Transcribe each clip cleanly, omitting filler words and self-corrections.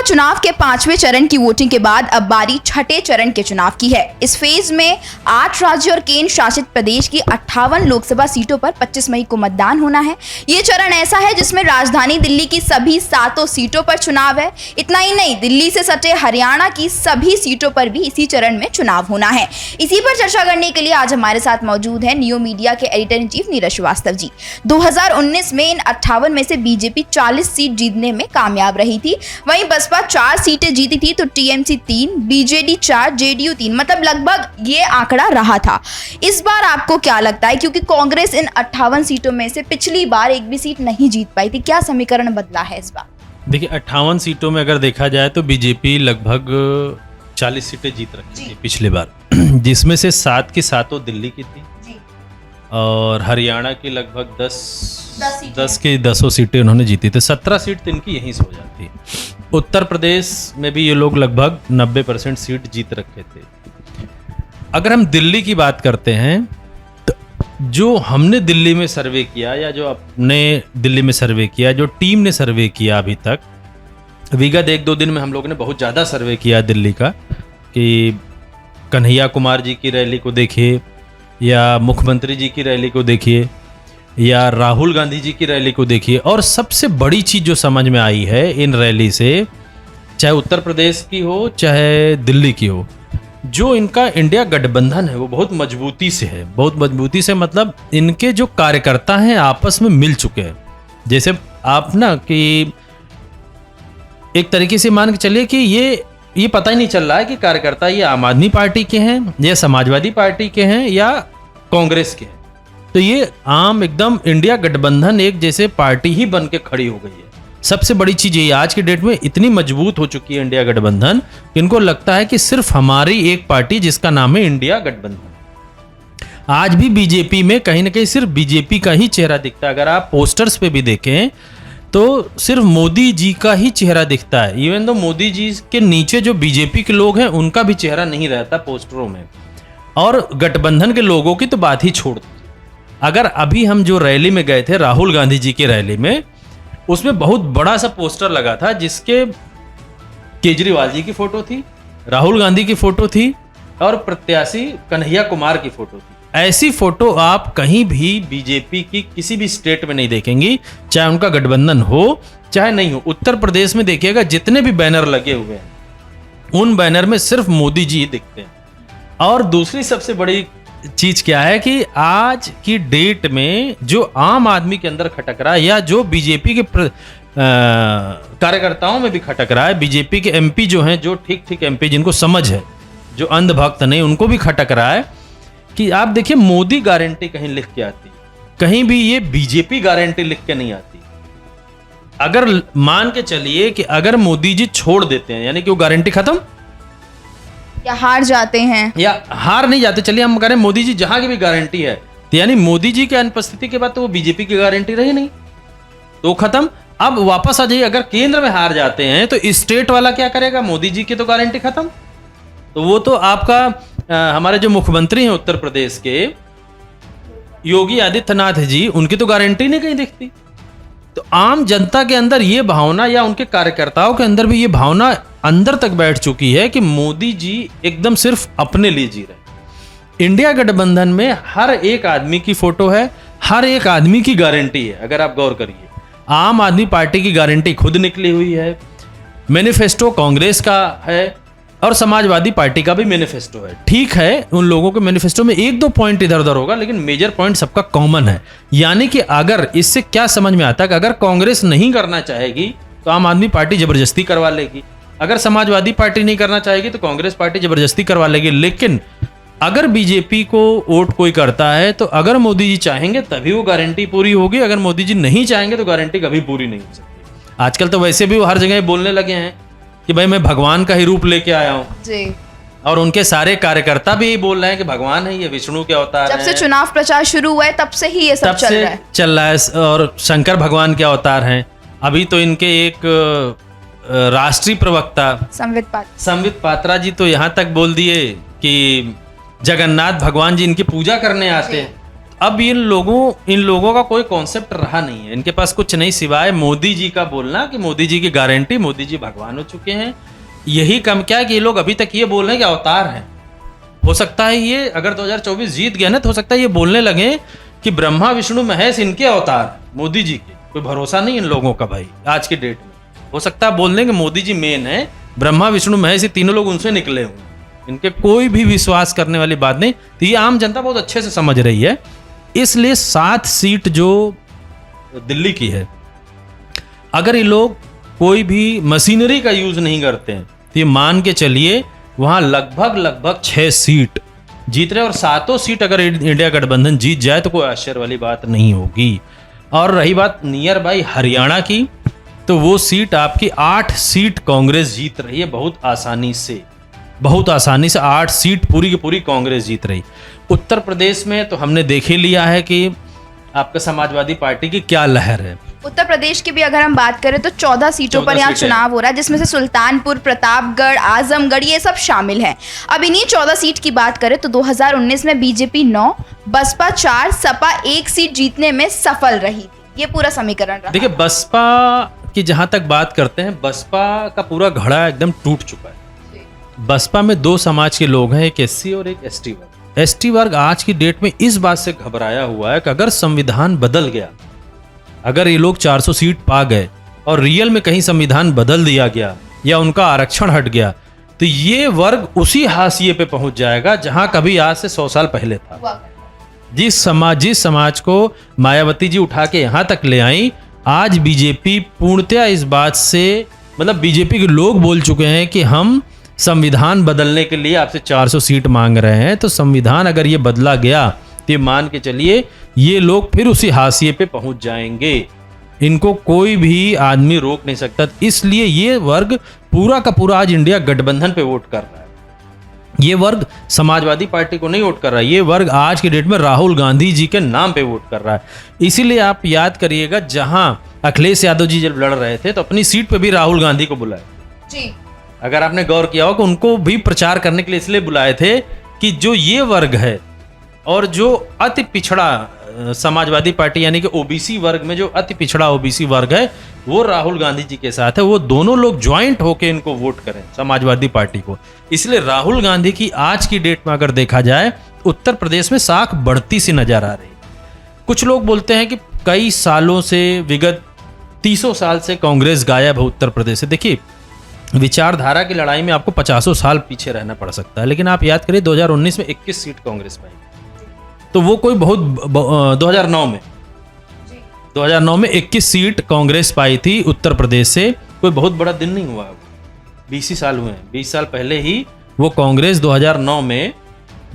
चुनाव के 5वें चरण की वोटिंग के बाद अब बारी छठे चरण के चुनाव की है। इस फेज में 8 राज्य और केंद्र शासित प्रदेश की 58 लोकसभा सीटों पर 25 मई को मतदान होना है। ये चरण ऐसा है जिसमें राजधानी दिल्ली की सभी 7 सीटों पर चुनाव है। इतना ही नहीं, दिल्ली से सटे हरियाणा की सभी सीटों पर भी इसी चरण में चुनाव होना है। इसी पर चर्चा करने के लिए आज हमारे साथ मौजूद है नियो मीडिया के editor in chief Neeraj Srivastava ji. 2019 में इन 58 में से बीजेपी 40 सीट जीतने में कामयाब रही थी, वहीं बसपा 4 सीटें जीती थी तो टीएमसी 3, बीजेडी 4, जेडीयू 3, मतलब लगभग ये आंकड़ा रहा था। इस बार आपको क्या लगता है, क्योंकि कांग्रेस इन 58 सीटों में से पिछली बार एक भी सीट नहीं जीत पाई थी, क्या समीकरण बदला है इस बार? देखिए 58 सीटों में अगर देखा जाए तो बीजेपी लगभग 40 सीटें जीत रखी थी पिछली बार, जिसमें से 7 की 7 दिल्ली की थी और हरियाणा की लगभग 10 की 10 सीटें उन्होंने जीती थी। 17 सीट तो इनकी यहीं से हो जाती। उत्तर प्रदेश में भी ये लोग लगभग 90% सीट जीत रखे थे। अगर हम दिल्ली की बात करते हैं तो जो हमने दिल्ली में सर्वे किया या जो अपने दिल्ली में सर्वे किया, जो टीम ने सर्वे किया अभी तक, विगत 1-2 दिन में हम लोगों ने बहुत ज़्यादा सर्वे किया दिल्ली का, कि कन्हैया कुमार जी की रैली को देखिए या मुख्यमंत्री जी की रैली को देखिए या राहुल गांधी जी की रैली को देखिए, और सबसे बड़ी चीज़ जो समझ में आई है इन रैली से, चाहे उत्तर प्रदेश की हो चाहे दिल्ली की हो, जो इनका इंडिया गठबंधन है वो बहुत मजबूती से है। बहुत मजबूती से मतलब इनके जो कार्यकर्ता हैं आपस में मिल चुके हैं। जैसे आप ना कि एक तरीके से मान के चलिए कि ये पता ही नहीं चल रहा है कि कार्यकर्ता ये आम आदमी पार्टी के हैं या समाजवादी पार्टी के हैं या कांग्रेस के हैं। तो ये आम एकदम इंडिया गठबंधन एक जैसे पार्टी ही बन के खड़ी हो गई है। सबसे बड़ी चीज ये आज की डेट में इतनी मजबूत हो चुकी है इंडिया गठबंधन कि इनको लगता है कि सिर्फ हमारी एक पार्टी जिसका नाम है इंडिया गठबंधन। आज भी बीजेपी में कहीं ना कहीं सिर्फ बीजेपी का ही चेहरा दिखता है। अगर आप पोस्टर्स पे भी देखें तो सिर्फ मोदी जी का ही चेहरा दिखता है। इवन तो मोदी जी के नीचे जो बीजेपी के लोग हैं उनका भी चेहरा नहीं रहता पोस्टरों में। और गठबंधन के लोगों की तो बात ही छोड़ दो। अगर अभी हम जो रैली में गए थे, राहुल गांधी जी की रैली में, उसमें बहुत बड़ा सा पोस्टर लगा था जिसके केजरीवाल जी की फोटो थी, राहुल गांधी की फोटो थी और प्रत्याशी कन्हैया कुमार की फोटो थी। ऐसी फोटो आप कहीं भी बीजेपी की किसी भी स्टेट में नहीं देखेंगी, चाहे उनका गठबंधन हो चाहे नहीं हो। उत्तर प्रदेश में देखिएगा जितने भी बैनर लगे हुए हैं उन बैनर में सिर्फ मोदी जी दिखते हैं। और दूसरी सबसे बड़ी चीज क्या है कि आज की डेट में जो आम आदमी के अंदर खटक रहा है या जो बीजेपी के कार्यकर्ताओं में भी खटक रहा है, बीजेपी के एमपी जो हैं, जो ठीक एमपी जिनको समझ है, जो अंधभक्त नहीं, उनको भी खटक रहा है कि आप देखिए मोदी गारंटी कहीं लिख के आती, कहीं भी ये बीजेपी गारंटी लिख के नहीं आती। अगर मान के चलिए कि अगर मोदी जी छोड़ देते हैं, यानी कि वो गारंटी खत्म, या हार जाते हैं, या हार नहीं जाते, चलिए हम करें मोदी जी जहां की भी गारंटी है, तो यानी मोदी जी के अनुपस्थिति के बाद तो वो बीजेपी की गारंटी रही नहीं, तो खत्म। अब वापस आ जाइए, अगर केंद्र में हार जाते हैं तो स्टेट वाला क्या करेगा? मोदी जी की तो गारंटी खत्म। तो वो तो आपका हमारे जो मुख्यमंत्री हैं उत्तर प्रदेश के योगी आदित्यनाथ जी, उनकी तो गारंटी नहीं कहीं दिखती। तो आम जनता के अंदर ये भावना या उनके कार्यकर्ताओं के अंदर भी ये भावना अंदर तक बैठ चुकी है कि मोदी जी एकदम सिर्फ अपने लिए जी रहे। इंडिया गठबंधन में हर एक आदमी की फोटो है, हर एक आदमी की गारंटी है। अगर आप गौर करिए, आम आदमी पार्टी की गारंटी खुद निकली हुई है, मैनिफेस्टो कांग्रेस का है और समाजवादी पार्टी का भी मैनिफेस्टो है। ठीक है, उन लोगों के मैनिफेस्टो में 1-2 पॉइंट इधर उधर होगा, लेकिन मेजर पॉइंट सबका कॉमन है। यानी कि अगर इससे क्या समझ में आता है कि अगर कांग्रेस नहीं करना चाहेगी तो आम आदमी पार्टी जबरदस्ती करवा लेगी, अगर समाजवादी पार्टी नहीं करना चाहेगी तो कांग्रेस पार्टी जबरदस्ती करवा लेगी। लेकिन अगर बीजेपी को वोट कोई करता है तो अगर मोदी जी चाहेंगे तभी वो गारंटी पूरी होगी, अगर मोदी जी नहीं चाहेंगे तो गारंटी कभी पूरी नहीं हो सकती। आजकल तो वैसे भी वो हर जगह बोलने लगे हैं कि भाई मैं भगवान का ही रूप लेके आया हूँ जी, और उनके सारे कार्यकर्ता भी यही बोल रहे हैं कि भगवान है, ये विष्णु के अवतार हैं। जब से चुनाव प्रचार शुरू हुआ है तब से ही ये सब चल रहा है। और शंकर भगवान के अवतार हैं। अभी तो इनके एक राष्ट्रीय प्रवक्ता संबित पात्रा जी तो यहाँ तक बोल दिए कि जगन्नाथ भगवान जी इनकी पूजा करने आते हैं। अब इन लोगों का कोई कॉन्सेप्ट रहा नहीं है, इनके पास कुछ नहीं सिवाय मोदी जी का बोलना कि मोदी जी की गारंटी, मोदी जी भगवान हो चुके हैं। यही कम क्या है कि ये लोग अभी तक ये बोल रहे हैं कि अवतार हैं। हो सकता है ये अगर 2024 जीत गया ना तो हो सकता है ये बोलने लगे कि ब्रह्मा विष्णु महेश इनके अवतार मोदी जी के। कोई भरोसा नहीं इन लोगों का भाई आज की डेट में। हो सकता है बोल दें कि मोदी जी मेन है, ब्रह्मा विष्णु महेश ये तीनों लोग उनसे निकले हुए, इनके कोई भी विश्वास करने वाली बात नहीं। तो ये आम जनता बहुत अच्छे से समझ रही है। इसलिए 7 सीट जो दिल्ली की है, अगर ये लोग कोई भी मशीनरी का यूज नहीं करते हैं तो ये मान के चलिए वहां लगभग 6 सीट जीत रहे। और 7 सीट अगर इंडिया गठबंधन जीत जाए तो कोई आश्चर्य वाली बात नहीं होगी। और रही बात नियर बाई हरियाणा की, तो वो सीट आपकी 8 सीट कांग्रेस जीत रही है बहुत आसानी से 8 सीट पूरी की पूरी कांग्रेस जीत रही। उत्तर प्रदेश में तो हमने देख ही लिया है कि आपका समाजवादी पार्टी की क्या लहर है। उत्तर प्रदेश की भी अगर हम बात करें तो 14 सीटों पर यहाँ चुनाव हो रहा है, जिसमें से सुल्तानपुर, प्रतापगढ़, आजमगढ़ ये सब शामिल हैं। अब इन्हीं 14 सीट की बात करें तो 2019 में बीजेपी 9, बसपा 4, सपा 1 सीट जीतने में सफल रही थी। ये पूरा समीकरण रहा। देखिए बसपा की जहां तक बात करते हैं, बसपा का पूरा घड़ा एकदम टूट चुका है। बसपा में 2 समाज के लोग हैं, एक एससी और एक एसटी वर्ग। एसटी वर्ग आज की डेट में इस बात से घबराया हुआ है कि अगर संविधान बदल गया, अगर ये लोग 400 सीट पा गए और रियल में कहीं संविधान बदल दिया गया या उनका आरक्षण हट गया, तो ये वर्ग उसी हाशिए पे पहुंच जाएगा जहां कभी आज से 100 साल पहले था। जिस समाज को मायावती जी उठा के यहां तक ले आई, आज बीजेपी पूर्णतया इस बात से, मतलब बीजेपी के लोग बोल चुके हैं कि हम संविधान बदलने के लिए आपसे 400 सीट मांग रहे हैं। तो संविधान अगर ये बदला गया तो ये मान के चलिए ये लोग फिर उसी हाशिए पे पहुंच जाएंगे, इनको कोई भी आदमी रोक नहीं सकता। इसलिए ये वर्ग पूरा का पूरा आज इंडिया गठबंधन पे वोट कर रहा है। ये वर्ग समाजवादी पार्टी को नहीं वोट कर रहा है, ये वर्ग आज की डेट में राहुल गांधी जी के नाम पे वोट कर रहा है। इसीलिए आप याद करिएगा, जहां अखिलेश यादव जी जब लड़ रहे थे तो अपनी सीट पे भी राहुल गांधी को बुलाए जी। अगर आपने गौर किया हो कि उनको भी प्रचार करने के लिए इसलिए बुलाए थे कि जो ये वर्ग है और जो अति पिछड़ा समाजवादी पार्टी यानी कि ओबीसी वर्ग में जो अति पिछड़ा ओबीसी वर्ग है वो राहुल गांधी जी के साथ है, वो दोनों लोग ज्वाइंट होकर इनको वोट करें समाजवादी पार्टी को। इसलिए राहुल गांधी की आज की डेट में अगर देखा जाए उत्तर प्रदेश में साख बढ़ती सी नजर आ रही। कुछ लोग बोलते हैं कि कई सालों से, विगत 30 साल से कांग्रेस गायब है उत्तर प्रदेश से। देखिए विचारधारा की लड़ाई में आपको 50 साल पीछे रहना पड़ सकता है, लेकिन आप याद करिए 2019 में 21 सीट कांग्रेस पाई, तो वो कोई बहुत 2009 में 21 सीट कांग्रेस पाई थी उत्तर प्रदेश से, कोई बहुत बड़ा दिन नहीं हुआ। 20 ही साल हुए हैं, 20 साल पहले ही वो कांग्रेस 2009 में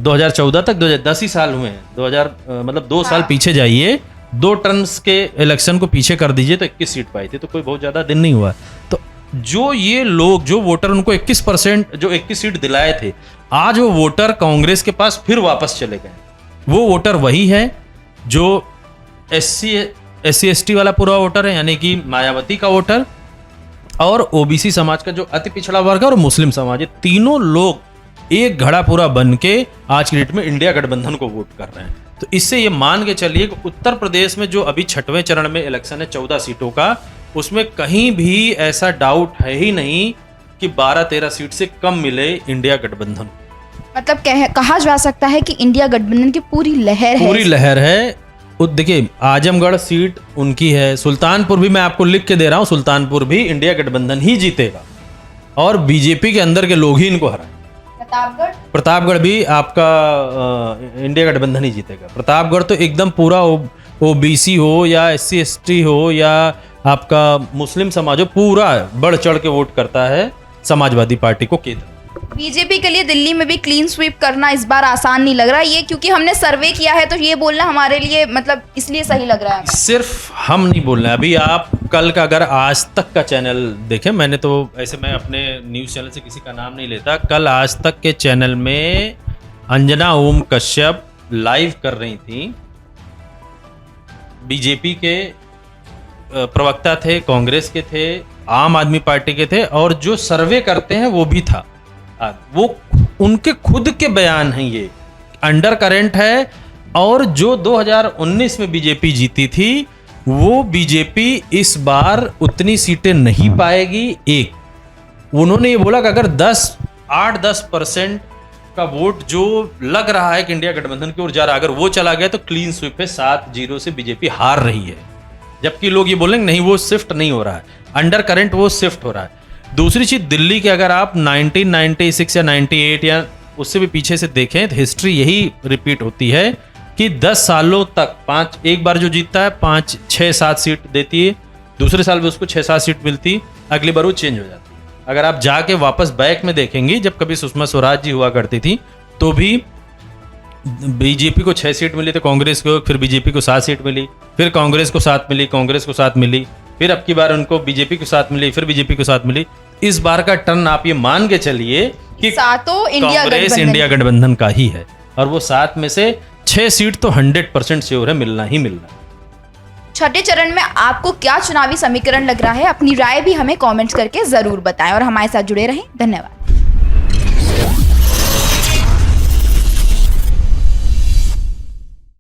2014 तक 10 ही साल हुए हैं। मतलब 2 साल पीछे जाइए, 2 टर्म्स के इलेक्शन को पीछे कर दीजिए तो 21 सीट पाई थी, तो कोई बहुत ज्यादा दिन नहीं हुआ। तो जो ये लोग, जो वोटर उनको 21% जो 21 सीट दिलाए थे, आज वो वोटर कांग्रेस के पास फिर वापस चले गए। वो वोटर वही है जो एससी एसटी वाला पूरा वोटर है, यानी कि मायावती का वोटर, और ओबीसी समाज का जो अति पिछड़ा वर्ग है और मुस्लिम समाज है, तीनों लोग एक घड़ा पूरा बन के आज की डेट में इंडिया गठबंधन को वोट कर रहे हैं। तो इससे ये मान के चलिए कि उत्तर प्रदेश में जो अभी 6वें चरण में इलेक्शन है 14 सीटों का, उसमें कहीं भी ऐसा डाउट है ही नहीं कि 12-13 सीट से कम मिले इंडिया गठबंधन। मतलब कहा जा सकता है कि इंडिया गठबंधन की पूरी लहर है। देखिए आजमगढ़ सीट उनकी है, सुल्तानपुर भी मैं आपको लिख के दे रहा हूँ, सुल्तानपुर भी इंडिया गठबंधन ही जीतेगा और बीजेपी के अंदर के लोग ही इनको हराएं। प्रतापगढ़ भी आपका इंडिया गठबंधन ही जीतेगा। प्रतापगढ़ तो एकदम पूरा ओबीसी हो या एससी एसटी हो या आपका मुस्लिम समाज हो, पूरा बढ़ चढ़ के वोट करता है समाजवादी पार्टी को केंद्र। बीजेपी के लिए दिल्ली में भी क्लीन स्वीप करना इस बार आसान नहीं लग रहा ये, क्योंकि हमने सर्वे किया है, तो ये बोलना हमारे लिए मतलब इसलिए सही लग रहा है। सिर्फ हम नहीं बोल रहे हैं। अभी आप कल का अगर आज तक का चैनल देखें, मैंने तो ऐसे मैं अपने न्यूज़ चैनल से किसी का नाम नहीं लेता, कल आज तक के चैनल में अंजना ओम कश्यप लाइव कर रही थी, बीजेपी के प्रवक्ता थे, कांग्रेस के थे, आम आदमी पार्टी के थे, और जो सर्वे करते हैं वो भी था। वो उनके खुद के बयान हैं, ये अंडर करंट है। और जो 2019 में बीजेपी जीती थी वो बीजेपी इस बार उतनी सीटें नहीं पाएगी। एक उन्होंने ये बोला कि अगर 8-10% का वोट जो लग रहा है कि इंडिया गठबंधन की ओर जा रहा है, अगर वो चला गया तो क्लीन स्वीप है, 7-0 से बीजेपी हार रही है। जबकि लोग ये बोलेंगे नहीं वो शिफ्ट नहीं हो रहा है, अंडर करंट वो शिफ्ट हो रहा है। दूसरी चीज दिल्ली के अगर आप 1996 या 98 या उससे भी पीछे से देखें तो हिस्ट्री यही रिपीट होती है कि 10 सालों तक एक बार जो जीतता है 5, 6, 7 सीट देती है, दूसरे साल में उसको 6-7 सीट मिलती, अगली बार वो चेंज हो जाती है। अगर आप जाके वापस बैक में देखेंगे, जब कभी सुषमा स्वराज जी हुआ करती थी तो भी बीजेपी को 6 सीट मिली तो कांग्रेस को, फिर बीजेपी को 7 सीट मिली, फिर कांग्रेस को 7 मिली, कांग्रेस को 7 मिली, फिर अब की बार उनको बीजेपी को 7 मिली, फिर बीजेपी को 7 मिली। इस बार का टर्न आप ये मान के चलिए कि कांग्रेस इंडिया गठबंधन का ही है, और वो 7 में से 6 सीट तो 100% श्योर है मिलना ही मिलना। छठे चरण में आपको क्या चुनावी समीकरण लग रहा है? अपनी राय भी हमें कमेंट्स करके जरूर बताएं और हमारे साथ जुड़े रहें। धन्यवाद।